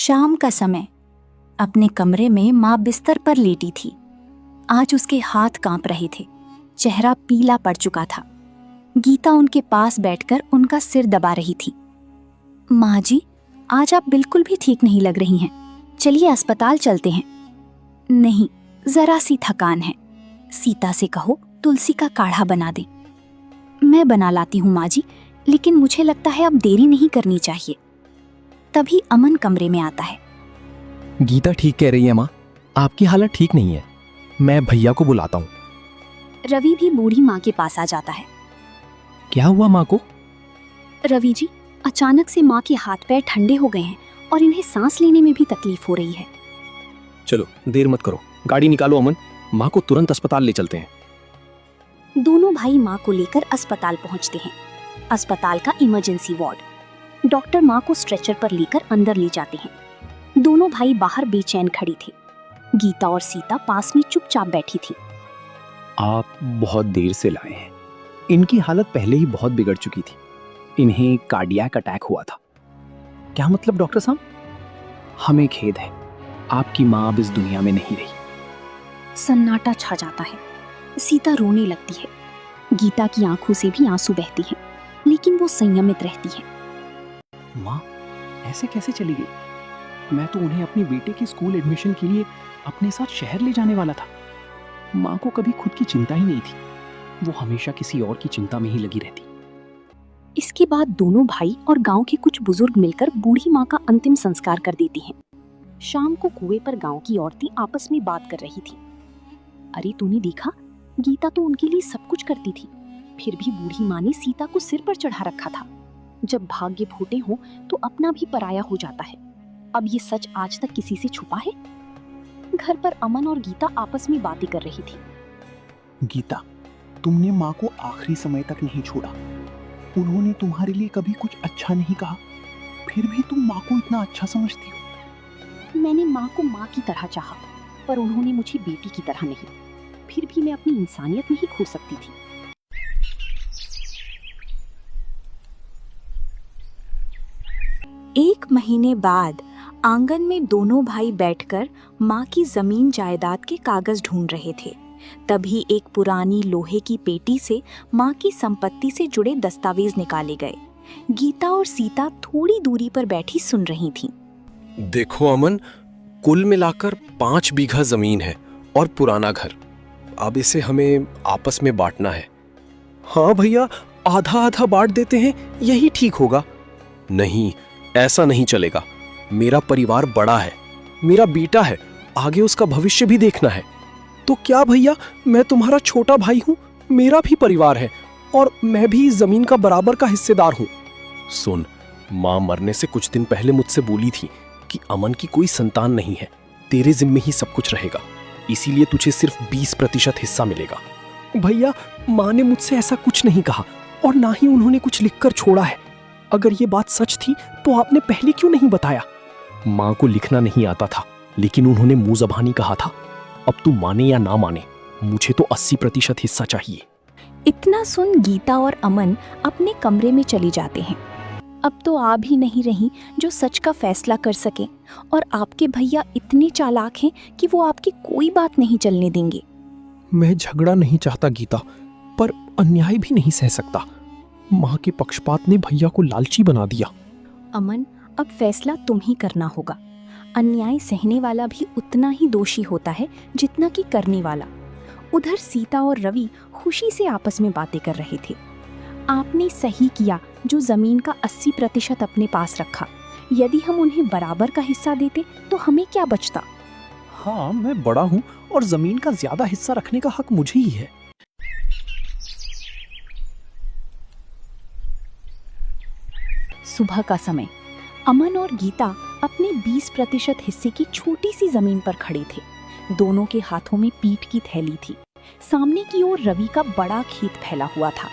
शाम का समय। अपने कमरे में माँ बिस्तर पर लेटी थी। आज उसके हाथ कांप रहे थे, चेहरा पीला पड़ चुका था। गीता उनके पास बैठकर उनका सिर दबा रही थी। माँ जी, आज आप बिल्कुल भी ठीक नहीं लग रही हैं। चलिए अस्पताल चलते हैं। नहीं, जरा सी थकान है। सीता से कहो तुलसी का काढ़ा बना दे। मैं बना लाती हूँ माँ जी, लेकिन मुझे लगता है अब देरी नहीं करनी चाहिए। तभी अमन कमरे में आता है। गीता ठीक कह रही है माँ, आपकी हालत ठीक नहीं है। मैं भैया को बुलाता हूँ। रवि भी बूढ़ी माँ के पास आ जाता है। क्या हुआ माँ को? रवि जी, अचानक से माँ के हाथ पैर ठंडे हो गए हैं और इन्हें सांस लेने में भी तकलीफ हो रही है। चलो देर मत करो, गाड़ी निकालो अमन, माँ को तुरंत अस्पताल ले चलते हैं। दोनों भाई माँ को लेकर अस्पताल पहुँचते हैं। अस्पताल का इमरजेंसी वार्ड। डॉक्टर माँ को स्ट्रेचर पर लेकर अंदर ले जाते हैं। दोनों भाई बाहर बेचैन खड़ी थी। गीता और सीता पास में चुपचाप बैठी थी। आप बहुत देर से लाए हैं। इनकी हालत पहले ही बहुत बिगड़ चुकी थी। इन्हें कार्डियक अटैक हुआ था। क्या मतलब डॉक्टर साहब? हमें खेद है, आपकी माँ अब इस दुनिया में नहीं रही। सन्नाटा छा जाता है। सीता रोने लगती है। गीता की आंखों से भी आंसू बहती हैं, लेकिन वो संयमित रहती है। माँ ऐसे कैसे चली गई? मैं तो उन्हें अपनी बेटे के स्कूल एडमिशन के लिए अपने साथ शहर ले जाने वाला था। माँ को कभी खुद की चिंता ही नहीं थी। वो हमेशा किसी और की चिंता में ही लगी रहती। इसके बाद दोनों भाई और गांव के कुछ बुजुर्ग मिलकर बूढ़ी माँ का अंतिम संस्कार कर देती हैं। शाम को कुएं पर गांव की औरतें आपस में बात कर रही थी। अरे तूने देखा, गीता तो उनके लिए सब कुछ करती थी, फिर भी बूढ़ी माँ ने सीता को सिर पर चढ़ा रखा था। जब भाग्य फूटे हो तो अपना भी पराया हो जाता है। अब ये सच आज तक किसी से छुपा है? घर पर अमन और गीता आपस में बातें कर रही थी। गीता, तुमने माँ को आखिरी समय तक नहीं छोड़ा। उन्होंने तुम्हारे लिए कभी कुछ अच्छा नहीं कहा, फिर भी तुम माँ को इतना अच्छा समझती हो। मैंने माँ को माँ की तरह चाहा, पर उन्होंने मुझे बेटी की तरह नहीं। फिर भी मैं अपनी इंसानियत नहीं खो सकती थी। एक महीने बाद आंगन में दोनों भाई बैठकर माँ की जमीन जायदाद के कागज ढूंढ रहे थे। तभी एक पुरानी लोहे की पेटी से माँ की संपत्ति से जुड़े दस्तावेज निकाले गए। गीता और सीता थोड़ी दूरी पर बैठी सुन रही थीं। देखो अमन, कुल मिलाकर 5 बीघा जमीन है और पुराना घर। अब इसे हमें आपस में बांटना है। हाँ भैया, आधा आधा बांट देते हैं, यही ठीक होगा। नहीं, ऐसा नहीं चलेगा। मेरा परिवार बड़ा है, मेरा बेटा है, आगे उसका भविष्य भी देखना है। तो क्या भैया, मैं तुम्हारा छोटा भाई हूं, मेरा भी परिवार है और मैं भी इस जमीन का बराबर का हिस्सेदार हूं। सुन, मां मरने से कुछ दिन पहले मुझसे बोली थी कि अमन की कोई संतान नहीं है, तेरे जिम्मे ही सब कुछ रहेगा, इसीलिए तुझे सिर्फ 20% हिस्सा मिलेगा। भैया, मां ने मुझसे ऐसा कुछ नहीं कहा और ना ही उन्होंने कुछ लिखकर छोड़ा है। अगर ये बात सच थी तो आपने पहले क्यों नहीं बताया? मां को लिखना नहीं आता था, लेकिन उन्होंने मुंह ज़बानी कहा था। अब तू माने या ना माने, मुझे तो 80% हिस्सा चाहिए। इतना सुन गीता और अमन अपने कमरे में चले जाते हैं। अब तो आ भी नहीं रही जो सच का फैसला कर सके, और आपके भैया इतने चालाक हैं कि वो आपकी कोई बात नहीं चलने देंगे। मैं झगड़ा नहीं चाहता गीता, पर अन्याय भी नहीं सह सकता। माँ के पक्षपात ने भैया को लालची बना दिया। अमन, अब फैसला तुम ही करना होगा। अन्याय सहने वाला भी उतना ही दोषी होता है जितना कि करने वाला। उधर सीता और रवि खुशी से आपस में बातें कर रहे थे। आपने सही किया जो जमीन का 80% अपने पास रखा। यदि हम उन्हें बराबर का हिस्सा देते तो हमें क्या बचता? हाँ, मैं बड़ा हूँ और जमीन का ज्यादा हिस्सा रखने का हक मुझे ही है। सुबह का समय। अमन और गीता अपने 20% हिस्से की छोटी सी जमीन पर खड़े थे। दोनों के हाथों में पीठ की थैली थी। सामने की ओर रवि का बड़ा खेत फैला हुआ था।